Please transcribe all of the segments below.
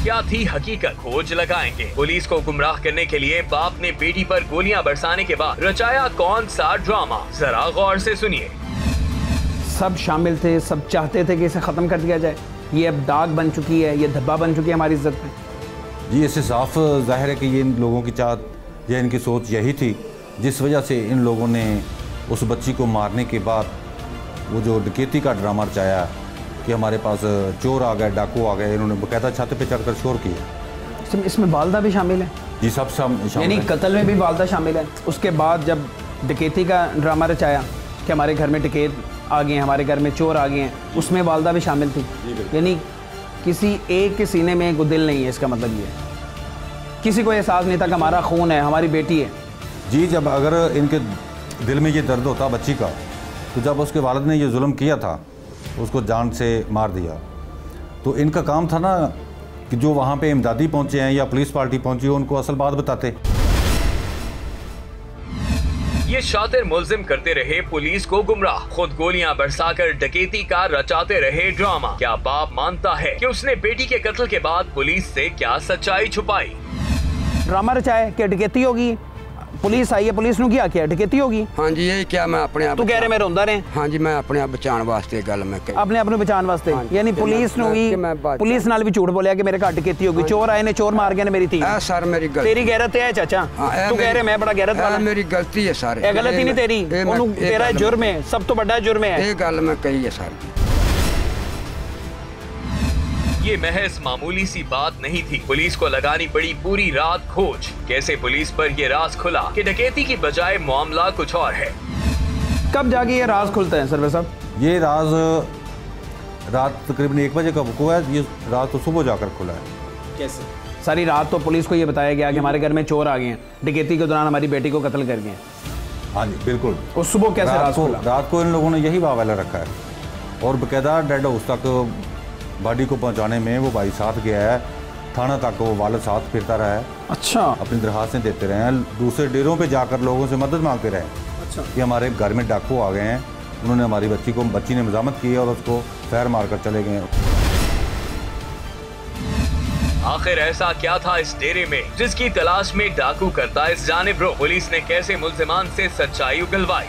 क्या थी हकीकत, खोज लगाएंगे। पुलिस को गुमराह करने के लिए बाप ने बेटी पर गोलियां बरसाने के बाद रचाया कौन सा ड्रामा, जरा गौर से सुनिए। सब शामिल थे, सब चाहते थे कि इसे खत्म कर दिया जाए। ये अब दाग बन चुकी है, ये धब्बा बन चुकी है हमारी इज्जत में। जी, इससे साफ जाहिर है कि ये इन लोगों की चाहत या इनकी सोच यही थी, जिस वजह से इन लोगों ने उस बच्ची को मारने के बाद वो जो डकैती का ड्रामा रचाया कि हमारे पास चोर आ गए, डाकू आ गए, इन्होंने बकायदा छत पे चढ़कर शोर किया। इसमें वालदा भी शामिल है जी, सब शामिल, यानी कत्ल में भी वालदा शामिल है। उसके बाद जब डकैती का ड्रामा रचाया कि हमारे घर में डकैत आ गए हैं, हमारे घर में चोर आ गए हैं, उसमें वालदा भी शामिल थी। यानी किसी एक के सीने में कोई दिल नहीं है, इसका मतलब ये है किसी को एहसास नहीं था कि हमारा खून है, हमारी बेटी है। जी, जब अगर इनके दिल में ये दर्द होता बच्ची का, तो जब उसके वालिद ने ये जुल्म किया था, उसको जान से मार दिया, तो इनका काम था ना कि जो वहाँ पे इमदादी पहुँचे हैं या पुलिस पार्टी पहुँची हो, उनको असल बात बताते। ये शातिर मुल्जिम करते रहे पुलिस को गुमराह, खुद गोलियां बरसाकर डकैती का रचाते रहे ड्रामा। क्या बाप मानता है कि उसने बेटी के कत्ल के बाद पुलिस से क्या सच्चाई छुपाई? ड्रामा रचाया कि डकैती होगी, पुलिस आई है, पुलिस ने क्या डकैती होगी। हाँ जी, यही क्या मैं अपने आप तू कह रहे मैं रोंदा रहे। हाँ जी, मैं अपने आप बचाने वास्ते गल मैं अपने आप बचाने वास्ते। यानी पुलिस पुलिस नाल भी झूठ बोलिया कि मेरे घर डकैती होगी, चोर आए ने, चोर मार गए ने मेरी थी। सर मेरी गलती, तेरी गैरत है चाचा, तू कह रहे मैं बड़ा गैरत वाला। मेरी गलती है सर, ये गलती नहीं तेरी, तेरा जुर्म है, सब तो बड़ा जुर्म है। ये गल मैं कही है सर। ये महज मामूली सी बात नहीं थी, पुलिस को लगानी पड़ी पूरी रात खोज। कैसे पुलिस पर ये राज खुला कि डकैती की बजाय मामला कुछ और है। कब जाके ये राज खुलता है सरवर साहब? ये राज रात तकरीबन 1 बजे का हुआ है, ये रात तो सुबह जाकर खुला है। कैसे? सारी रात तो पुलिस को ये बताया गया कि हमारे घर में चोर आ गए हैं, डकैती के दौरान हमारी बेटी को कत्ल कर गए। हाँ जी बिल्कुल। और सुबह कैसे रात खुला? रात को इन लोगों ने यही वावेला रखा है और बाकायदा डेड हाउस तक बॉडी को पहुंचाने में वो भाई साथ गया है, थाना तक वो वालिद साथ फिरता रहा है। अच्छा। अपनी दरखास्तें देते रहे हैं, दूसरे डेरों पे जाकर लोगों से मदद मांगते रहे। अच्छा। कि हमारे घर में डाकू आ गए हैं, उन्होंने हमारी बच्ची ने मजामत की और उसको फैर मार कर चले गए। आखिर ऐसा क्या था इस डेरे में जिसकी तलाश में डाकू करता इस जानिब रो? पुलिस ने कैसे मुल्जिमान से सच्चाई उगलवाई?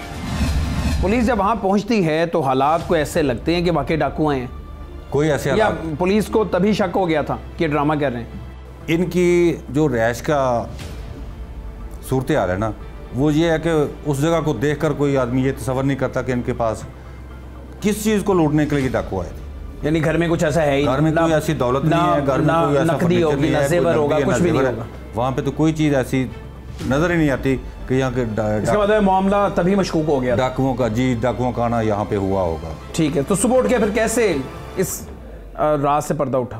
पुलिस जब वहाँ पहुँचती है तो हालात को ऐसे लगते हैं कि वाकई डाकू आए हैं। कोई ऐसे या पुलिस को तभी शक हो गया था कि ड्रामा कर रहे हैं? इनकी जो रैश का सूरत हाल है ना, वो ये है कि उस जगह को देखकर कोई आदमी ये तसव्वुर नहीं करता कि इनके पास किस चीज़ को लूटने के लिए डाकू आए थे। यानी घर में कुछ ऐसा है ही, घर में कोई ऐसी दौलत नहीं है, घर में कोई ऐसा नकदी होगी, ना जेवर होगा, कुछ भी नहीं होगा। वहाँ पे तो कोई चीज़ ऐसी नजर ही नहीं आती कि यहाँ के इसका मतलब मामला तभी मशकूक हो गया। डाकुओं का डाकुओं का आना यहाँ पे हुआ होगा। ठीक है, तो सुबह उठ के फिर कैसे इस रात से पर्दा उठा?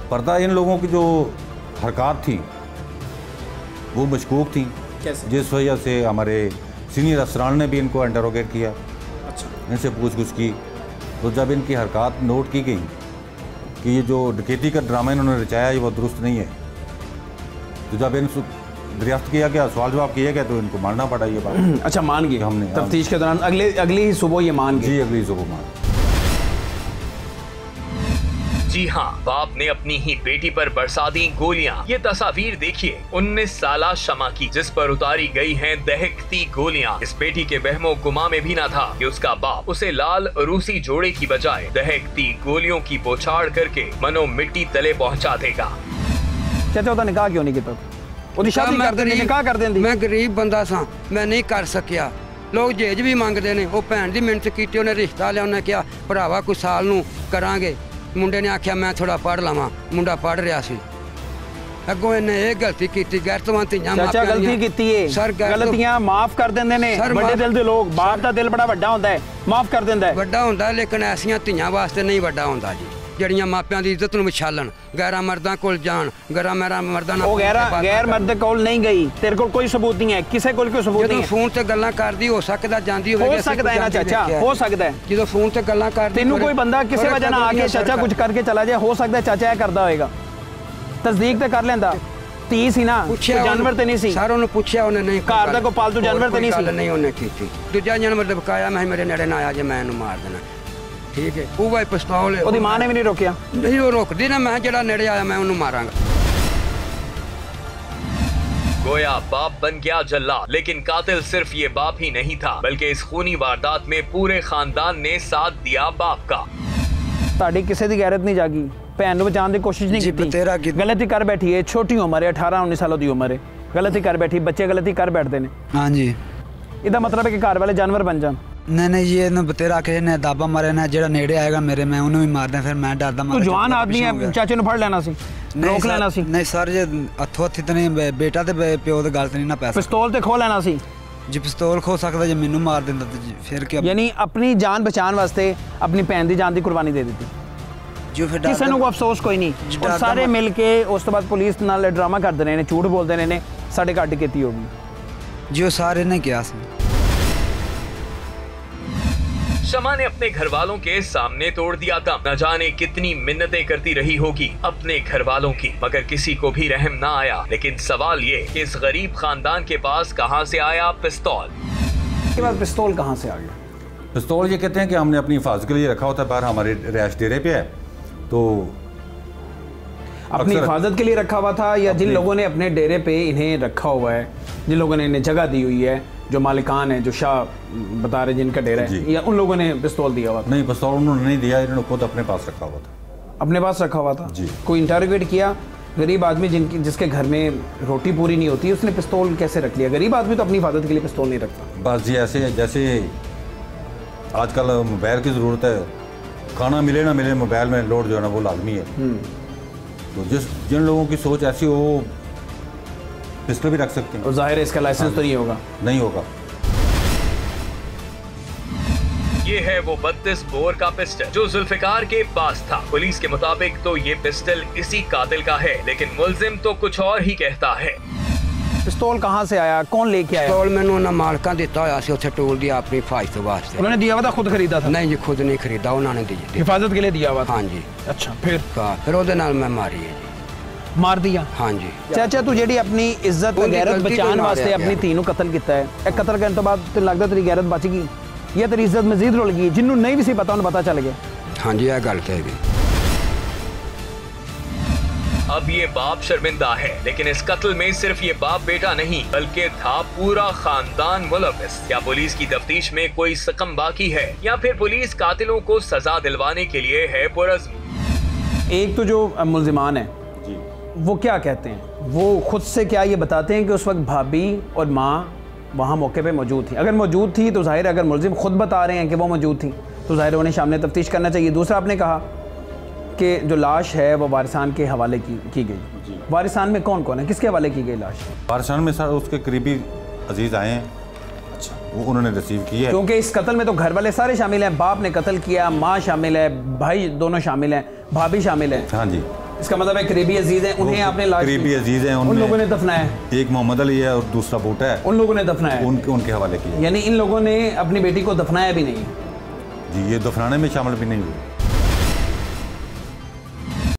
पर्दा इन लोगों की जो हरकत थी वो मशकूक थी। कैसे? जिस वजह से हमारे सीनियर अफसरान ने भी इनको इंटरोगेट किया। अच्छा। इनसे पूछ-गुछ की, तो जब इनकी हरकत नोट की गई कि ये जो डकैती का ड्रामा इन्होंने रचाया ये वो दुरुस्त नहीं है, तो जब इन दरियाफ्त किया गया, सवाल जवाब किया गया, तो इनको मानना पड़ा ये बात। अच्छा, मान गए हमने तफ्तीश के दौरान? अगली ही सुबह ये मान गए? जी, अगली सुबह मान। जी हाँ, बाप ने अपनी ही बेटी पर बरसा दी गोलियां। ये तस्वीर देखिए 19 साला शमा की, जिस पर उतारी गई हैं दहकती गोलियां। इस बेटी के बहमो गुमा में भी ना था कि उसका बाप उसे लाल रूसी जोड़े की बजाय दहकती गोलियों की बौछार करके मनो मिट्टी तले पहुँचा देगा। चाचा होता निकाह क्यों नहीं किया? निकाह कर देंदी। मैं गरीब बंदा सा, मैं नहीं कर सकिया। लोग जेज भी मंगते ने, वो भैन की मिहनत की, उन्हें रिश्ता लिया, उन्हें कहा भरावा कुछ साल नूं करांगे। मुंडे ने आख्या मैं थोड़ा पढ़ लवां, मुंडा पढ़ रहा सी। अगों इन्हें ये गलती की, गैरतवान धीआं चाचा गलती की है सर, गलतियां माफ कर देंदे ने बड़े दिल दे लोग। बाप दा दिल बड़ा वड्डा होंदा है, माफ कर देंदा है। वड्डा होंदा है, लेकिन ऐसियां धीआं वास्ते नहीं वड्डा होंदा जी, जड़ियां मापियां दी इज्जत नूं विछालन, गैर मर्दां कोल जान, गैर मर्दां नाल। ओ गैर मर्द कोल नहीं गई, तेरे कोल कोई सबूत नहीं है, किसे कोल कोई सबूत नहीं है। फोन ते गल्लां करदी हो सकदा जांदी होवे, हो सकदा है ना चाचा, हो सकदा है। ਜਦੋਂ फोन ते गल्लां करदी तेनू कोई बंदा किसी वजह ना आके चाचा कुछ करके चला जाए, हो सकदा है चाचा ये करदा होएगा, तस्दीक ते कर लेंदा। ती सी ना, जानवर ते नहीं सी सर, ਉਹਨੂੰ ਪੁੱਛਿਆ ਉਹਨੇ ਨਹੀਂ, ਘਰ ਦਾ ਕੋਈ ਪਾਲਤੂ जानवर ਤੇ ਨਹੀਂ ਸੀ। ਨਹੀਂ ਉਹਨੇ ਕੀਤੀ। ਦੂਜਾ जानवर ਦੇ ਬਕਾਇਆ ਮੈਂ ਮੇਰੇ ਨੇੜੇ ਨਾ ਆਇਆ ਜੇ ਮੈਂ ਇਹਨੂੰ ਮਾਰ ਦੇਣਾ। ठीक है ਉਹ ਭਾਈ ਪਿਸਤੌਲ ਉਹਦੀ ਮਾਂ ਨੇ ਵੀ ਨਹੀਂ ਰੋਕਿਆ? ਨਹੀਂ ਉਹ ਰੁਕਦੀ ਨਾ, ਮੈਂ ਜਿਹੜਾ ਨੇੜੇ ਆਇਆ ਮੈਂ ਉਹਨੂੰ ਮਾਰਾਂਗਾ। गोया बाप बन गया जल्लाद, लेकिन कातिल सिर्फ ये बाप ही नहीं था, बल्कि इस खूनी वारदात में पूरे खानदान ने साथ दिया बाप का। ਤੁਹਾਡੀ ਕਿਸੇ ਦੀ ਗੈਰਤ ਨਹੀਂ ਜਾਗੀ, ਭੈਣ ਨੂੰ ਬਚਾਉਣ ਦੀ ਕੋਸ਼ਿਸ਼ ਨਹੀਂ ਕੀਤੀ? ਗਲਤੀ ਕਰ ਬੈਠੀ ਹੈ, ਛੋਟੀ ਉਮਰ ਹੈ, 18-19 ਸਾਲ ਦੀ ਉਮਰ ਹੈ, ਗਲਤੀ ਕਰ ਬੈਠੀ। ਬੱਚੇ ਗਲਤੀ ਕਰ ਬੈਠਦੇ ਨੇ। ਹਾਂਜੀ, ਇਹਦਾ ਮਤਲਬ ਹੈ ਕਿ ਘਰ ਵਾਲੇ ਜਾਨਵਰ ਬਣ ਜਾਣ? नहीं नहीं, ये ना बतेरा के ने दाबा मारे ना, जेड़ा नेड़े आएगा मेरे मैं उन्हें भी मार दें, फिर मैं डरदा मार। तू जवान आदमी है, चाचे नु फड़ लेना सी, रोक लेना सी। नहीं सर, ये हथों हथी तो नहीं, बेटा ते प्यो दी गल नहीं ना पैसा। पिस्तौल ते खो लेना सी जी, पिस्तौल खो सकदा जे मैनू मार दिंदा ते फिर क्या? यानी अपनी जान बचाने वास्ते अपनी भैन दी जान दी कुर्बानी दे दी जो फिर किसी को अफसोस कोई नहीं। और सारे मिल के उस तो बाद पुलिस नाल ड्रामा करते रहे ने, झूठ बोलते रहे ने, साढ़े घट कीती होगी जो सारे ने किया सी। शमा ने अपने घर वालों के सामने तोड़ दिया था। न जाने कितनी मिन्नतें करती रही होगी अपने घर वालों की, मगर किसी को भी रहम ना आया। लेकिन सवाल ये कि इस गरीब खानदान के पास कहां से आया पिस्तौल? के बाद पिस्तौल कहां से आ गया? पिस्तौल ये कहते हैं कि हमने अपनी हिफाजत के लिए रखा होता है, बाहर हमारे रिहायश डेरे पे है, तो अपनी हिफाजत के लिए रखा हुआ था, या जिन लोगों ने अपने डेरे पे इन्हें रखा हुआ है, जिन लोगों ने इन्हें जगह दी हुई है, जो मालिकान है, जो शाह बता रहे जिनका डेरा है, या उन लोगों ने पिस्तौल दिया हुआ था? नहीं, पिस्तौल उन्होंने नहीं दिया, इन्होंने खुद अपने पास रखा हुआ था। अपने पास रखा हुआ था जी। कोई इंटरोगेट किया? गरीब आदमी जिसके घर में रोटी पूरी नहीं होती, उसने पिस्तौल कैसे रख लिया? गरीब आदमी तो अपनी हिफाजत के लिए पिस्तौल नहीं रखता। बस जी ऐसे जैसे आजकल मोबाइल की ज़रूरत है, खाना मिले ना मिले मोबाइल में लोड जो है ना वो लाजमी है, तो जिन लोगों की सोच ऐसी हो पिस्टल भी रख सकते हैं। और जाहिर है इसका लाइसेंस तो नहीं होगा? नहीं होगा। ये है वो 32 बोर का पिस्टल जो जुल्फिकार के पास था। पुलिस के मुताबिक तो ये पिस्टल इसी कातिल का है, लेकिन मुलजिम तो कुछ और ही कहता है। पिस्तौल कहाँ से आया, कौन लेके आया? पिस्तौल मैंने उन्होंने मालका दिता होया सी, उत्थे टोल दिया अपनी हिफाजत वास्ते। उन्होंने दिया हुआ था, खुद खरीदा था? नहीं जी, खुद नहीं खरीदा, उन्होंने दी हिफाजत के लिए दिया हुआ था। हाँ जी। अच्छा, फिर ਉਹਦੇ ਨਾਲ मैं मारी है जी। मार दिया? हाँ जी। चाचा तू जेडी अपनी इज्जत गैरत बचाने वास्ते अपनी धी नूं कत्ल कीता है, ਇਹ कत्ल करने तो बाद तेन लगदा तेरी गैरत बच गई या तेरी इज्जत मजीद रुल गई? जिन्हों नहीं भी सी पता उन्हें पता चल गया? हाँ जी, यह गल तो है। अब ये बाप शर्मिंदा है, लेकिन इस कत्ल में सिर्फ ये बाप बेटा नहीं बल्कि था पूरा खानदान मुलविस। क्या पुलिस की तफ्तीश में कोई सकम बाकी है, या फिर पुलिस कातिलों को सजा दिलवाने के लिए है पुरज़्म? एक तो जो मुलजिमान है वो क्या कहते हैं, वो खुद से क्या ये बताते हैं कि उस वक्त भाभी और माँ वहाँ मौके पे मौजूद थी? अगर मौजूद थी तो जाहिर, अगर मुलजिम खुद बता रहे हैं कि वो मौजूद थी तो जाहिर उन्हें सामने तफ्तीश करना चाहिए। दूसरा, आपने कहा कि जो लाश है वो वारिसान के हवाले की गई। वारिसान में कौन कौन है, किसके हवाले की गई लाश? वारिसान में सर उसके करीबी अजीज़ आए हैं, अच्छा वो उन्होंने रिसीव किया। क्योंकि इस कत्ल में तो घर वाले सारे शामिल हैं, बाप ने कत्ल किया, माँ शामिल है, भाई दोनों शामिल हैं, भाभी शामिल है। हाँ जी, इसका मतलब है करीबी अजीज हैं, उन्हें आपने लाश, करीबी अजीज हैं, उन लोगों ने दफनाया। एक मोहम्मद अली है और दूसरा बूटा है, उन लोगों ने दफनाया, उनके हवाले किया। यानी इन लोगों ने अपनी बेटी को दफनाया भी नहीं? जी, ये दफनाने में शामिल भी नहीं हुए।